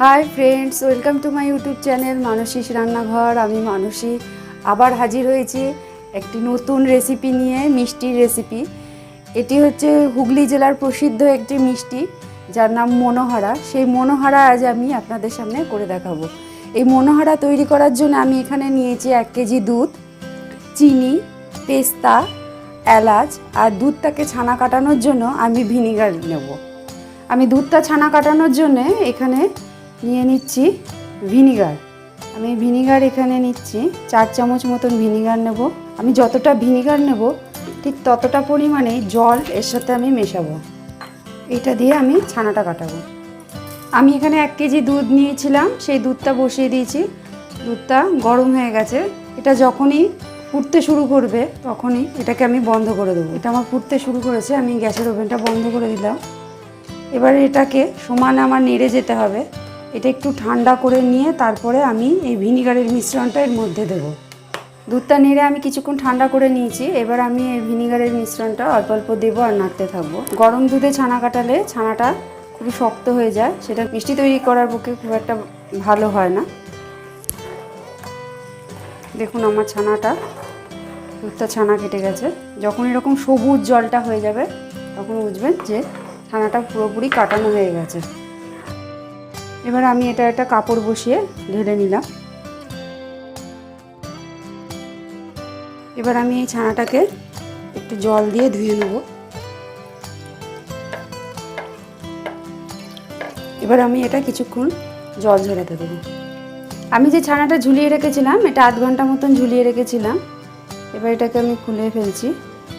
Hi friends welcome to my YouTube channel मानसीर रान्नाघर। आमी मानसी आबार हाजिर होयेछि एकटी नतून रेसिपि निये, मिष्टिर रेसिपि। एटी होच्छे हुगली जेलार प्रसिद्ध एकटी मिष्टि जार नाम मनोहारा। सेई मनोहारा आज आमी आपनादेर सामने करे देखाबो। এই মনোহারা তৈরি করার জন্য আমি এখানে নিয়েছি 1 কেজি দুধ, চিনি, পেস্তা, এলাচ আর দুধটাকে ছানা কাটানোর জন্য আমি ভিনেগার নেব। আমি দুধটা ছানা কাটানোর জন্য এখানে নিয়ে নিচ্ছি ভিনেগার। আমি ভিনেগার এখানে নিচ্ছি 4 চামচ মতন ভিনেগার নেব। আমি যতটা ভিনেগার নেব ঠিক ততটা পরিমাণে জল এর সাথে আমি মেশাবো। এটা দিয়ে আমি ছানাটা কাটাবো। আমি এখানে 1 কেজি দুধ নিয়েছিলাম, সেই দুধটা বসিয়ে দিয়েছি। দুধটা গরম হয়ে গেছে। এটা যখনই ফুটতে শুরু করবে তখনই এটাকে আমি বন্ধ করে দেবো। এটা আমার ফুটতে শুরু করেছে, আমি গ্যাসের ওভেনটা বন্ধ করে দিলাম। এবারে এটাকে সমানে আমার নেড়ে যেতে হবে। এটা একটু ঠান্ডা করে নিয়ে তারপরে আমি এই ভিনেগারের মিশ্রণটা এর মধ্যে দেব। দুধটা নেড়ে আমি কিছুক্ষণ ঠান্ডা করে নিয়েছি। এবার আমি এই ভিনেগারের মিশ্রণটা অল্প অল্প দেবো আর নাড়তে থাকবো। গরম দুধে ছানা কাটালে ছানাটা খুব শক্ত হয়ে যায়, সেটা মিষ্টি তৈরি করার পক্ষে খুব একটা ভালো হয় না। দেখুন আমার ছানাটা, দুধটা ছানা কেটে গেছে। যখন এরকম সবুজ জলটা হয়ে যাবে তখন বুঝবেন যে ছানাটা পুরোপুরি কাটানো হয়ে গেছে। এবার আমি এটা একটা কাপড় বসিয়ে ঢেলে নিলাম। এবার আমি এই ছানাটাকে একটু জল দিয়ে ধুয়ে নেব। এবার আমি এটা কিছুক্ষণ জল ঝরাতে দেবো। আমি যে ছানাটা ঝুলিয়ে রেখেছিলাম, এটা আধ ঘন্টা মতন ঝুলিয়ে রেখেছিলাম। এবার এটাকে আমি খুলে ফেলছি।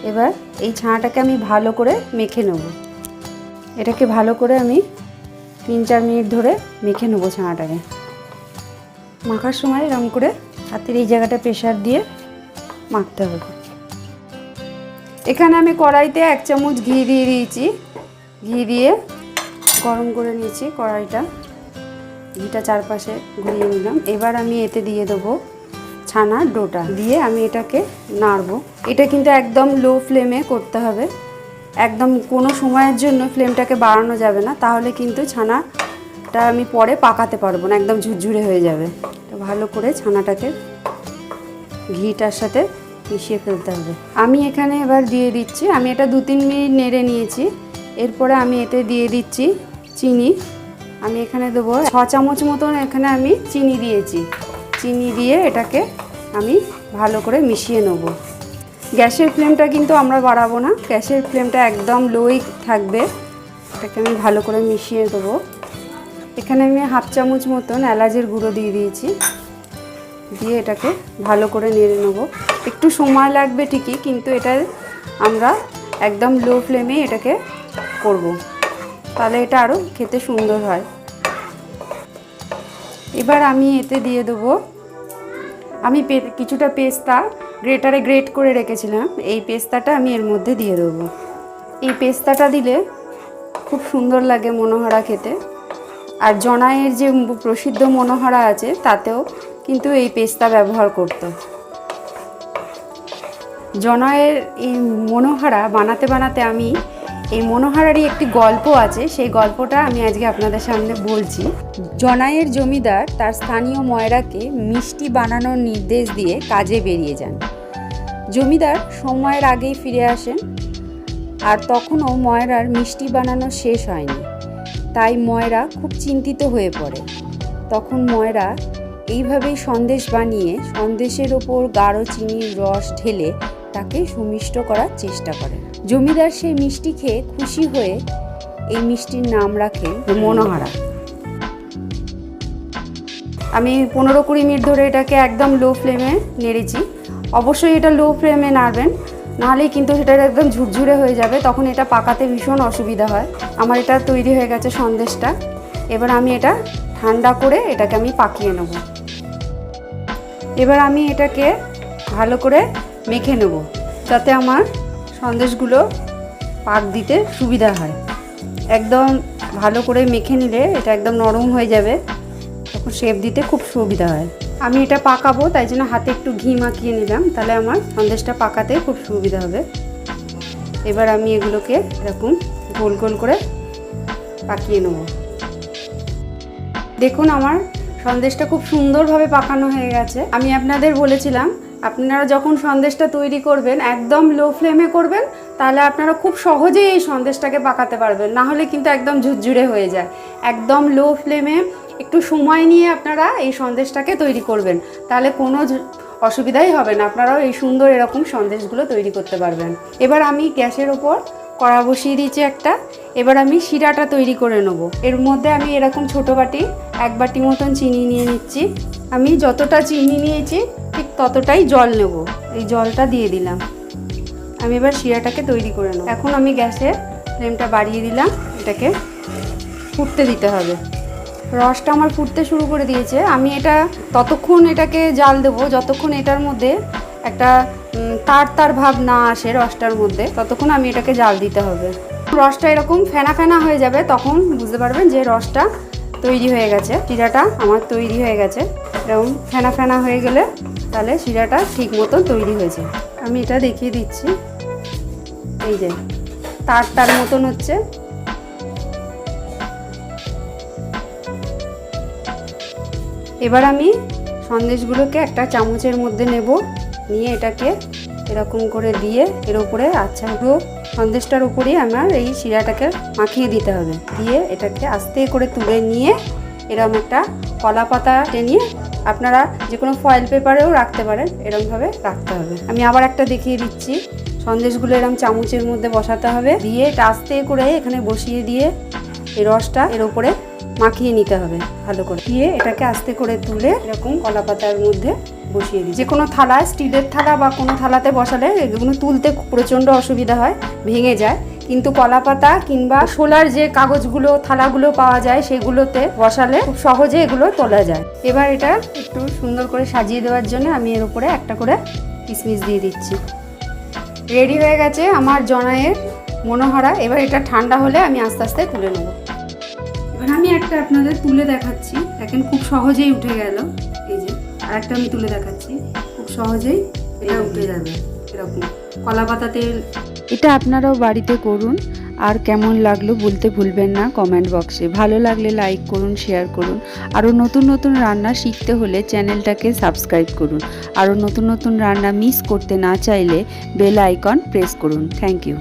এবার এই ছানাটাকে আমি ভালো করে মেখে নেব। এটাকে ভালো করে আমি 3-4 মিনিট ধরে মেখে নেবো ছানাটাকে। মাখার সময় এরকম করে হাতের এই জায়গাটা প্রেসার দিয়ে মাখতে হবে। এখানে আমি কড়াইতে 1 চামচ ঘি দিয়ে দিয়েছি। ঘি দিয়ে গরম করে নিয়েছি কড়াইটা। ঘিটা চারপাশে ঘুরিয়ে নিলাম। এবার আমি এতে দিয়ে দেবো ছানার ডোটা, দিয়ে আমি এটাকে নাড়বো। এটা কিন্তু একদম লো ফ্লেমে করতে হবে। একদম কোনো সময়ের জন্য ফ্লেমটাকে বাড়ানো যাবে না, তাহলে কিন্তু ছানাটা আমি পরে পাকাতে পারবো না, একদম ঝুরঝুরে হয়ে যাবে। তো ভালো করে ছানাটাকে ঘিটার সাথে মিশিয়ে ফেলতে হবে। আমি এখানে এবার দিয়ে দিচ্ছি, আমি এটা 2-3 মিনিট নেড়ে নিয়েছি। এরপরে আমি এতে দিয়ে দিচ্ছি চিনি। আমি এখানে দেবো 6 চামচ মতন এখানে আমি চিনি দিয়েছি। চিনি দিয়ে এটাকে আমি ভালো করে মিশিয়ে নেব। গ্যাসের ফ্লেমটা কিন্তু আমরা বাড়াবো না, গ্যাসের ফ্লেমটা একদম লোই থাকবে। এটাকে আমি ভালো করে মিশিয়ে দেবো। এখানে আমি 1/2 চামচ মতন এলাচের গুঁড়ো দিয়ে দিয়েছি। দিয়ে এটাকে ভালো করে নেড়ে নেব। একটু সময় লাগবে ঠিকই, কিন্তু এটা আমরা একদম লো ফ্লেমে এটাকে করব, তাহলে এটা আরও খেতে সুন্দর হয়। এবার আমি এতে দিয়ে দেবো, আমি কিছুটা পেস্তা গ্রেটারে গ্রেট করে রেখেছিলাম। এই পেস্তাটা আমি এর মধ্যে দিয়ে দেবো। এই পেস্তাটা দিলে খুব সুন্দর লাগে মনোহরা খেতে। আর জনাইয়ের যে প্রসিদ্ধ মনোহরা আছে তাতেও কিন্তু এই পেস্তা ব্যবহার করতো। জনাইয়ের এই মনোহরা বানাতে বানাতে আমি এই মনোহারারই একটি গল্প আছে, সেই গল্পটা আমি আজকে আপনাদের সামনে বলছি। জনাইয়ের জমিদার তার স্থানীয় ময়রাকে মিষ্টি বানানোর নির্দেশ দিয়ে কাজে বেরিয়ে যান। জমিদার সময়ের আগেই ফিরে আসেন, আর তখনও ময়রার মিষ্টি বানানো শেষ হয়নি। তাই ময়রা খুব চিন্তিত হয়ে পড়ে। তখন ময়রা এইভাবেই সন্দেশ বানিয়ে সন্দেশের ওপর গাঢ় চিনির রস ঢেলে তাকে সুমিষ্ট করার চেষ্টা করে। জমিদার সেই মিষ্টি খেয়ে খুশি হয়ে এই মিষ্টির নাম রাখে মনোহারা। আমি 15-20 মিনিট ধরে এটাকে একদম লো ফ্লেমে নেড়েছি। অবশ্যই এটা লো ফ্লেমে নাড়বেন, নাহলেই কিন্তু সেটা একদম ঝুরঝুরে হয়ে যাবে, তখন এটা পাকাতে ভীষণ অসুবিধা হয়। আমার এটা তৈরি হয়ে গেছে সন্দেশটা। এবার আমি এটা ঠান্ডা করে এটাকে আমি পাকিয়ে নেব। এবার আমি এটাকে ভালো করে মেখে নেব, যাতে আমার সন্দেশগুলো পাক দিতে সুবিধা হয়। একদম ভালো করে মেখে নিলে এটা একদম নরম হয়ে যাবে, তখন শেপ দিতে খুব সুবিধা হয়। আমি এটা পাকাবো, তাই জন্য হাতে একটু ঘি মাখিয়ে নিলাম, তাহলে আমার সন্দেশটা পাকাতে খুব সুবিধা হবে। এবার আমি এগুলোকে এরকম গোল গোল করে পাকিয়ে নেব। দেখুন আমার সন্দেশটা খুব সুন্দরভাবে পাকানো হয়ে গেছে। আমি আপনাদের বলেছিলাম আপনারা যখন সন্দেশটা তৈরি করবেন একদম লো ফ্লেমে করবেন, তাহলে আপনারা খুব সহজেই এই সন্দেশটাকে পাকাতে পারবেন, না হলে কিন্তু একদম ঝুরঝুরে হয়ে যায়। একদম লো ফ্লেমে একটু সময় নিয়ে আপনারা এই সন্দেশটাকে তৈরি করবেন, তাহলে কোনো অসুবিধাই হবে না, আপনারাও এই সুন্দর এরকম সন্দেশগুলো তৈরি করতে পারবেন। এবার আমি গ্যাসের ওপর কড়া বসিয়ে দিয়েছি একটা। এবার আমি শিরাটা তৈরি করে নেব। এর মধ্যে আমি এরকম ছোটো বাটি 1 বাটি মতন চিনি নিয়ে নিচ্ছি। আমি যতটা চিনি নিয়েছি ঠিক ততটাই জল নেব। এই জলটা দিয়ে দিলাম। আমি এবার শিরাটাকে তৈরি করে নেব। এখন আমি গ্যাসের ফ্লেমটা বাড়িয়ে দিলাম, এটাকে ফুটতে দিতে হবে। রসটা আমার ফুটতে শুরু করে দিয়েছে। আমি এটা ততক্ষণ এটাকে জাল দেবো যতক্ষণ এটার মধ্যে একটা তার ভাব না আসে রসটার মধ্যে, ততক্ষণ আমি এটাকে জাল দিতে হবে। রসটা এরকম ফেনা ফেনা হয়ে যাবে, তখন বুঝতে পারবেন যে রসটা তৈরি হয়ে গেছে। শিরাটা আমার তৈরি হয়ে গেছে। এরকম ফেনা ফেনা হয়ে গেলে তাহলে শিরাটা ঠিক মতন তৈরি হয়েছে। আমি এটা দেখিয়ে দিচ্ছি, এই যে তার মতন হচ্ছে। এবার আমি সন্দেশগুলোকে একটা চামচের মধ্যে নেব, নিয়ে এটাকে এরকম করে দিয়ে এর উপরে আচ্ছা পুরো সন্দেশটার উপরেই আমার এই শিরাটাকে মাখিয়ে দিতে হবে। দিয়ে এটাকে আস্তে করে তুলে নিয়ে এরকম একটা কলা পাতা টেনে আপনারা যে কোনো ফয়েল পেপারেও রাখতে পারেন, এরকমভাবে রাখতে হবে। আমি আবার একটা দেখিয়ে দিচ্ছি। সন্দেশগুলো এরকম চামচের মধ্যে বসাতে হবে, দিয়ে এটা আস্তে করে এখানে বসিয়ে দিয়ে এই রসটা এর উপরে মাখিয়ে নিতে হবে ভালো করে। দিয়ে এটাকে আস্তে করে তুলে এরকম কলা পাতার মধ্যে বসিয়ে দিই। যে কোনো থালায়, স্টিলের থালা বা কোনো থালাতে বসালে এগুলো তুলতে প্রচণ্ড অসুবিধা হয়, ভেঙে যায়। কিন্তু কলা পাতা কিংবা শোলার যে কাগজগুলো থালাগুলো পাওয়া যায় সেগুলোতে বসালে খুব সহজে এগুলো তোলা যায়। এবার এটা একটু সুন্দর করে সাজিয়ে দেওয়ার জন্য আমি এর উপরে একটা করে কিশমিশ দিয়ে দিচ্ছি। রেডি হয়ে গেছে আমার জনাইয়ের মনোহরা। এবার এটা ঠান্ডা হলে আমি আস্তে আস্তে তুলে নেব। এবার আমি একটা আপনাদের তুলে দেখাচ্ছি। দেখেন খুব সহজেই উঠে গেল। এই যে আর একটা আমি তুলে দেখাচ্ছি, খুব সহজেই এটা উঠে যাবে এরকম কলা পাতা তেল। এটা আপনারাও বাড়িতে করুন, আর কেমন লাগলো বলতে ভুলবেন না কমেন্ট বক্সে। ভালো লাগলে লাইক করুন, শেয়ার করুন। আরও নতুন নতুন রান্না শিখতে হলে চ্যানেলটাকে সাবস্ক্রাইব করুন। আরও নতুন নতুন রান্না মিস করতে না চাইলে বেল আইকন প্রেস করুন। Thank you.